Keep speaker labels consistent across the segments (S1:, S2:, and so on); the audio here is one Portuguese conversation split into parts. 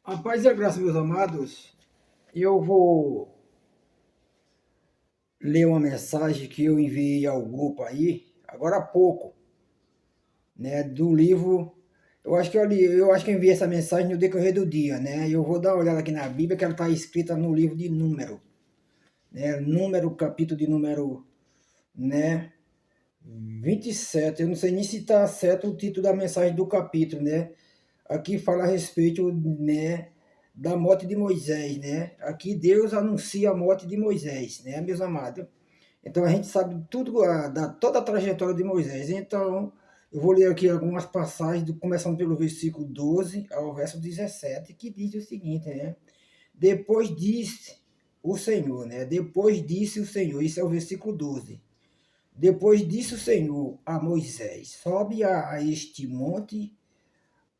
S1: A paz e a graça, meus amados. Eu vou ler uma mensagem que eu enviei ao grupo aí, agora há pouco, né, do livro. Eu acho que eu enviei essa mensagem no decorrer do dia, né? Eu vou dar uma olhada aqui na Bíblia, que ela está escrita no livro de Número, né? Número, capítulo de número, né? 27. Eu não sei nem se está certo o título da mensagem do capítulo, né? Aqui fala a respeito, né, da morte de Moisés, né? Aqui Deus anuncia a morte de Moisés, né, meus amados? Então a gente sabe tudo toda a trajetória de Moisés. Então eu vou ler aqui algumas passagens, começando pelo versículo 12 ao verso 17, que diz o seguinte, né? Depois disse o Senhor, né? Depois disse o Senhor, isso é o versículo 12. Depois disse o Senhor a Moisés: sobe a este monte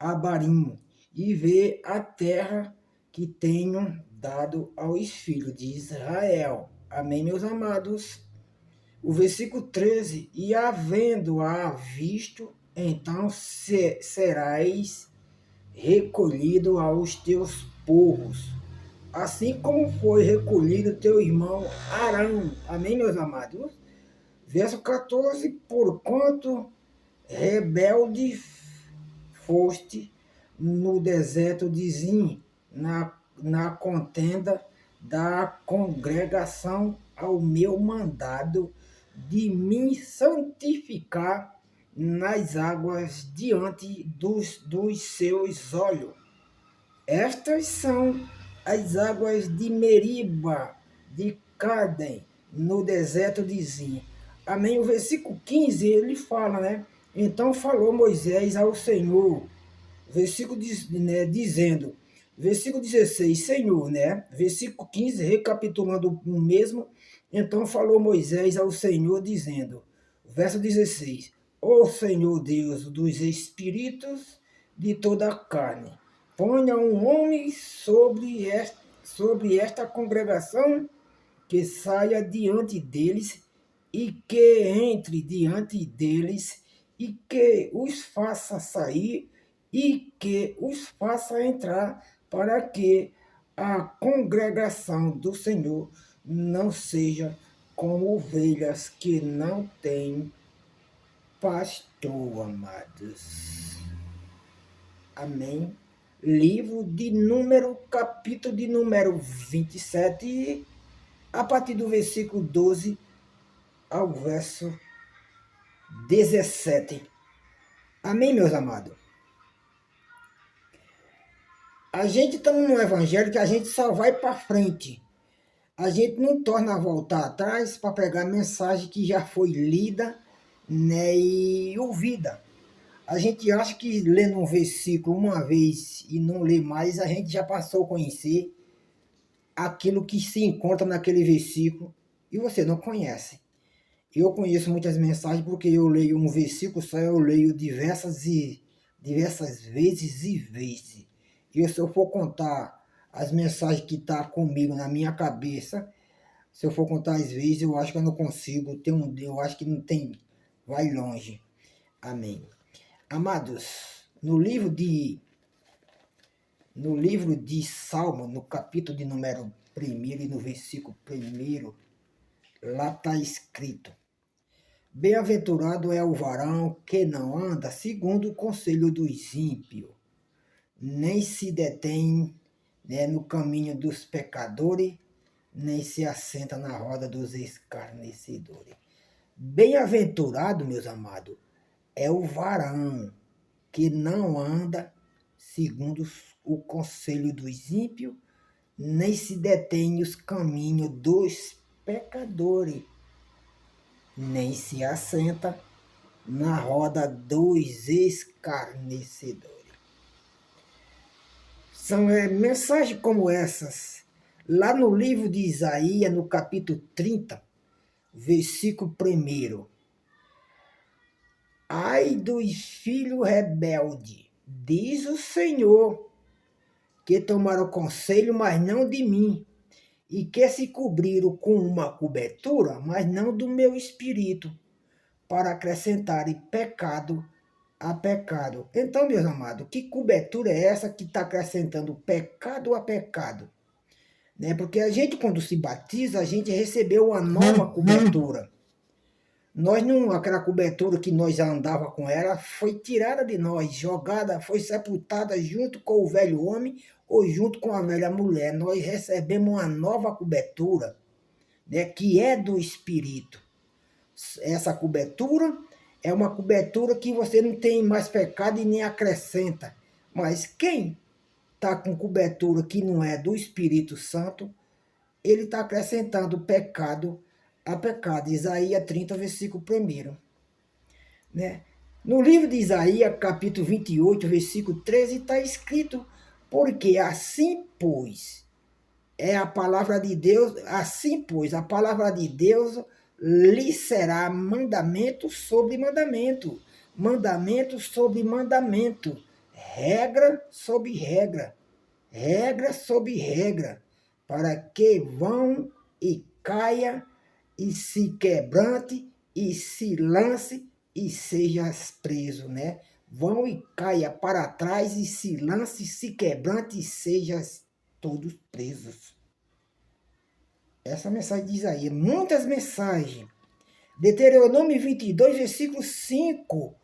S1: Abarim e vê a terra que tenho dado aos filhos de Israel. Amém, meus amados? O versículo 13: e havendo-a visto, então serás recolhido aos teus povos, assim como foi recolhido teu irmão Arão. Amém, meus amados? Verso 14: porquanto rebelde foste no deserto de Zim, na contenda da congregação ao meu mandado de me santificar nas águas diante dos seus olhos. Estas são as águas de Meriba, de Cadem, no deserto de Zim. Amém? O versículo 15, ele fala, né? Então falou Moisés ao Senhor, né, dizendo, versículo 16, Senhor, né? Versículo 15, recapitulando o mesmo, então falou Moisés ao Senhor, dizendo, verso 16, ó Senhor Deus dos espíritos de toda a carne, ponha um homem sobre esta congregação, que saia diante deles e que entre diante deles e que os faça sair e que os faça entrar, para que a congregação do Senhor não seja como ovelhas que não têm pastor, amados. Amém. Livro de Número, capítulo de número 27, a partir do versículo 12 ao verso 17. Amém, meus amados? A gente está num evangelho que a gente só vai para frente. A gente não torna a voltar atrás para pegar a mensagem que já foi lida, né, e ouvida. A gente acha que lendo um versículo uma vez e não lê mais, a gente já passou a conhecer aquilo que se encontra naquele versículo e você não conhece. Eu conheço muitas mensagens porque eu leio um versículo só, eu leio diversas vezes e vezes. E se eu for contar as mensagens que estão comigo na minha cabeça, se eu for contar as vezes, eu acho que eu não consigo. Eu acho que não tem, vai longe. Amém. Amados, no livro de Salmo, no capítulo de número 1 e no versículo 1, lá está escrito: bem-aventurado é o varão que não anda segundo o conselho dos ímpios, nem se detém, né, no caminho dos pecadores, nem se assenta na roda dos escarnecedores. Bem-aventurado, meus amados, é o varão que não anda segundo o conselho dos ímpios, nem se detém nos caminhos dos pecadores, nem se assenta na roda dos escarnecedores. São mensagens como essas, lá no livro de Isaías, no capítulo 30, versículo 1. Ai dos filhos rebeldes, diz o Senhor, que tomaram conselho, mas não de mim, e que se cobriram com uma cobertura, mas não do meu espírito, para acrescentarem pecado a pecado. Então, meus amados, que cobertura é essa que está acrescentando pecado a pecado? Né? Porque a gente, quando se batiza, a gente recebeu uma nova cobertura. Nós não, aquela cobertura que nós já andava com ela, foi tirada de nós, jogada, foi sepultada junto com o velho homem ou junto com a velha mulher. Nós recebemos uma nova cobertura, né, que é do Espírito. Essa cobertura é uma cobertura que você não tem mais pecado e nem acrescenta. Mas quem está com cobertura que não é do Espírito Santo, ele está acrescentando pecado a pecado. Isaías 30, versículo 1. Né? No livro de Isaías, capítulo 28, versículo 13, está escrito: porque assim, pois, é a palavra de Deus, assim, pois, a palavra de Deus lhe será mandamento sobre mandamento, mandamento sobre mandamento, regra sobre regra, regra sobre regra, para que vão e caia e se quebrante e se lance e sejas preso, né? Vão e caia para trás e se lance, se quebrante e sejas todos presos. Essa mensagem diz aí, muitas mensagens. Deuteronômio 22, versículo 5.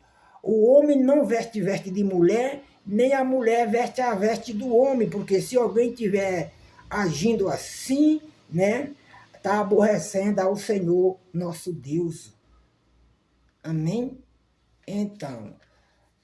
S1: O homem não veste de mulher, nem a mulher veste a veste do homem, porque se alguém estiver agindo assim, né, está aborrecendo ao Senhor nosso Deus. Amém? Então,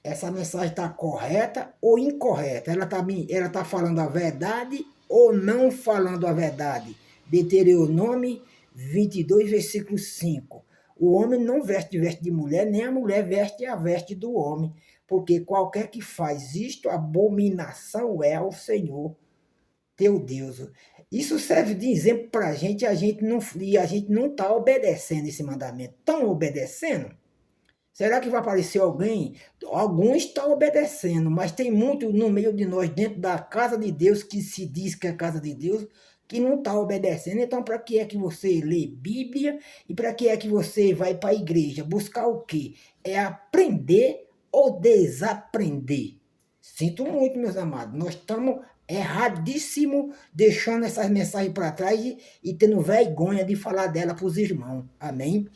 S1: essa mensagem está correta ou incorreta? Ela tá falando a verdade ou não falando a verdade? Deuteronômio 22, versículo 5. O homem não veste de mulher, nem a mulher veste a veste do homem, porque qualquer que faz isto, abominação é ao Senhor teu Deus. Isso serve de exemplo para a gente não está obedecendo esse mandamento. Estão obedecendo? Será que vai aparecer alguém? Alguns estão obedecendo, mas tem muito no meio de nós, dentro da casa de Deus, que se diz que é a casa de Deus, que não está obedecendo. Então, para que é que você lê Bíblia e para que é que você vai para a igreja? Buscar o quê? É aprender ou desaprender? Sinto muito, meus amados. Nós estamos erradíssimo deixando essas mensagens para trás e tendo vergonha de falar dela para os irmãos. Amém?